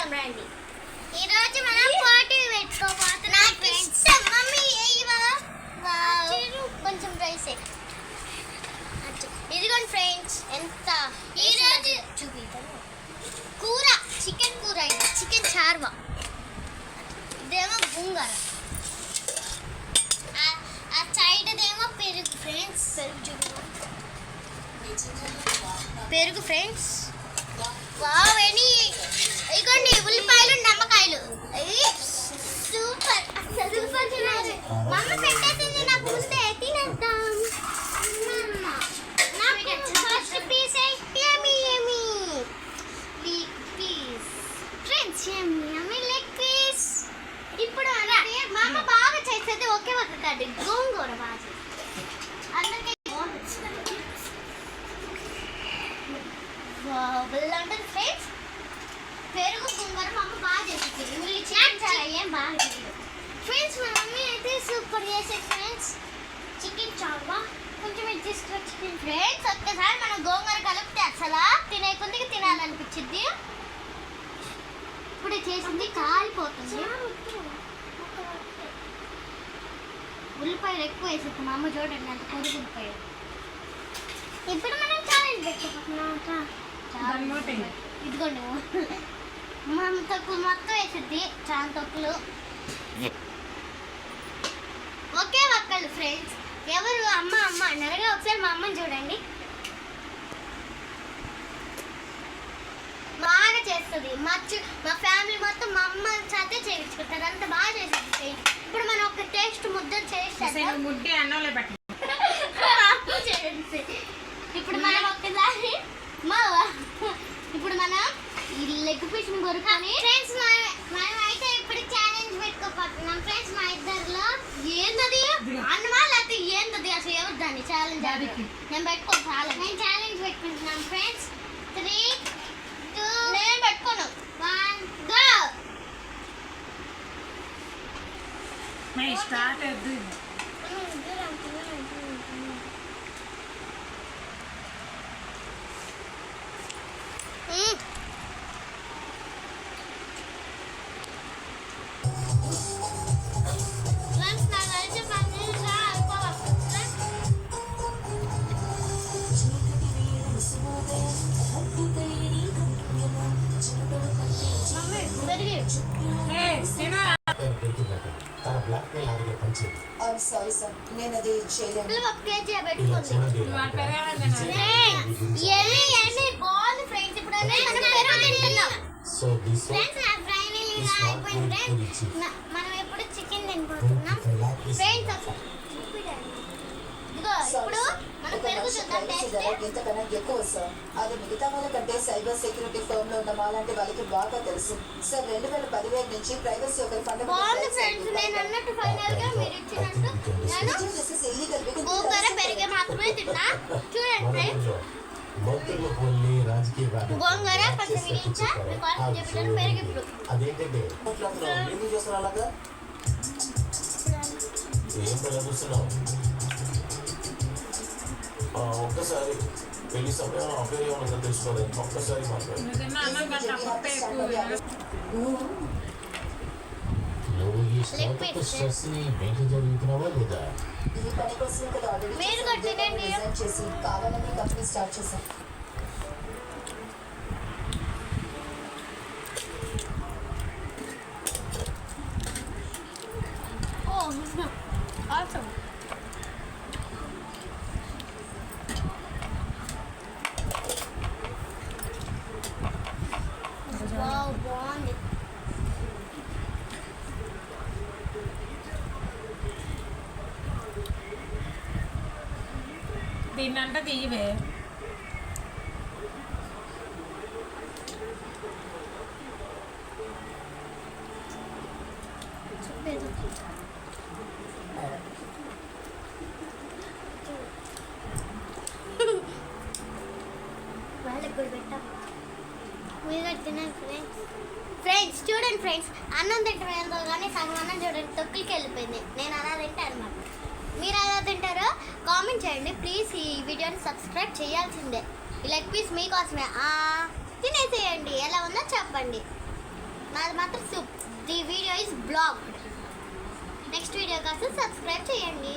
చూద్దాం రండి. ఈరోజు మనం పార్టీ పెట్టుకోబోతున్నాం ఫ్రెండ్స్. మమ్మీ కొంచెం రైస్ ఇదిగోండి ఫ్రెండ్స్. ఎంత ఈరోజు చూపిస్తాను. కూర చికెన్ కూర, చికెన్ చార్వా, ఇదేమో గుంగర, ఆ సైడ్దేమో పెరుగు ఫ్రెండ్స్. పెరుగు ఫ్రెండ్స్. వావ్, ఇదిగోండి ఉల్లిపాయలు, నిమ్మకాయలు. సూపర్, సూపర్ తినాలి. మా అమ్మ పెట్టేసింది, నాకు ముందే తినేద్దాం. ఫస్ట్ పీస్ యమ్మీ యమ్మీ లెగ్ పీస్ ఫ్రెండ్స్, యమ్మీ యమ్మీ లెగ్ పీస్. ఇప్పుడు మా అమ్మ బాగా చేసేది ఒకే ఒక కర్రీ, గోంగూర బాగా చేస్తుంది. అందరికీ ఉంటుంది ఫ్రెండ్స్. పెరుగు గోంగూర మా అమ్మ బాగా చేస్తుంది. ఉల్లి చికెన్ చాలా ఏం బాగా చేయదు ఫ్రెండ్స్. మా మమ్మీ అయితే సూపర్ చేసేది ఫ్రెండ్స్. చికెన్ చావా కొంచెం అడ్జస్ట్ చికెన్ ఫ్రెండ్స్. ఒక్కసారి మనం గోంగూర కలిపితే అసలు తినే కొద్దిగా తినాలనిపించింది. ఇప్పుడు చేసింది కాలిపోతుంది. ఉల్లిపాయలు ఎక్కువ వేసేది మా అమ్మ, చూడండి అంత పొరుగు ఉల్లిపాయలు. ఇప్పుడు మనం ఛాలెంజ్ పెట్టుకుంటున్నాం. ఇదిగోండి మా అమ్మ తక్కువ మొత్తం వేసిద్ది, చాలా తక్కువలు. ఒకే ఒక్కళ్ళు ఫ్రెండ్స్. ఎవరు అమ్మ అమ్మ అన్నారుగా, ఒకసారి మా అమ్మని చూడండి. బాగా చేస్తుంది. మా ఫ్యామిలీ మొత్తం మా అమ్మ చేతే చేయించుకుంటారు, అంత బాగా చేస్తుంది. ఇప్పుడు మనం ఒక టేస్ట్ ముద్ద చేస్తాం. ఇప్పుడు మనం ఒక్కసారి ఇప్పుడు మనం ఈ లెగ్ పీస్ కొరుకొని ఫ్రెండ్స్ మనం అయితే ఇప్పుడు ఛాలెంజ్ పెట్టుకోపోతున్నాం ఫ్రెండ్స్. మా ఇద్దరిలో ఏంటది అన్నమా లేకపోతే ఏంటది అసలు ఎవరు దాన్ని ఛాలెంజ్? నేను పెట్టుకోవాలి. నేను ఛాలెంజ్ పెట్టుకుంటున్నాను ఫ్రెండ్స్. 3, 2 నేను పెట్టుకోను 1 గో. స్టార్ట్ అవుతుంది. సారీ సార్, నేను అది చేయలేను. మనం ఎప్పుడు చికెన్ తినిపోతున్నాం ఫ్రెండ్స్. ఇప్పుడు మనం పెరుగు చూద్దాం. ఇంతకన్నా ఎక్కువ సార్. అది మిగతా వాళ్ళ కంటే సైబర్ సెక్యూరిటీ ఫర్మ్ లో ఉన్న వాళ్ళంటే వాళ్ళకి బాగా తెలుసు సార్. 2015 నుంచి ప్రైవసీ ఒక ఫండమెంటల్ ఫ్రెండ్స్. నేను అన్నట్టు ఫైనల్ గా మీరు ఇచ్చినట్టు నేను గోంగూర పెరుగు మాత్రమే తిన్నా. చూడండి ఫ్రెండ్స్, గోంగూర కొంచెం ఇచ్చా మీకు చెప్పిన పెరుగు. ఇప్పుడు అదేంటంటే ఎందుకు చేస్తున్నా అలాగా? ఏం చూస్తున్నావు? ఒక్కసారి పెళ్లి సమయం అఫేర్ ఏమన్నా తెలుసుకోలేదు. ఒక్కసారి మాట్లాడు. నువ్వు ఈ స్ట్రెస్ ని మెయింటైన్ జరుగుతున్నావా లేదా? ఈ పని కోసం ఇక్కడ ఆల్రెడీ చేసి కావాలని కంపెనీ స్టార్ట్ చేశాం. బాగుంది. దీన్నంట తీయవే. వాళ్ళకి కూడా పెట్టా. మీరు తినండి ఫ్రెండ్స్. ఫ్రెండ్స్ చూడండి ఫ్రెండ్స్, అన్నం తింటారు కానీ సగం అన్నం చూడండి తొక్కికి వెళ్ళిపోయింది. నేను అలా తింటాను అన్నమాట. మీరు అలా తింటారో కామెంట్ చేయండి ప్లీజ్. ఈ వీడియోని సబ్స్క్రైబ్ చేయాల్సిందే. ఈ లెగ్ పీస్ మీకోసమే. తినేసేయండి, ఎలా ఉందో చెప్పండి. నాది మాత్రం soup. The video is blog. Next video కోసం సబ్స్క్రైబ్ చేయండి.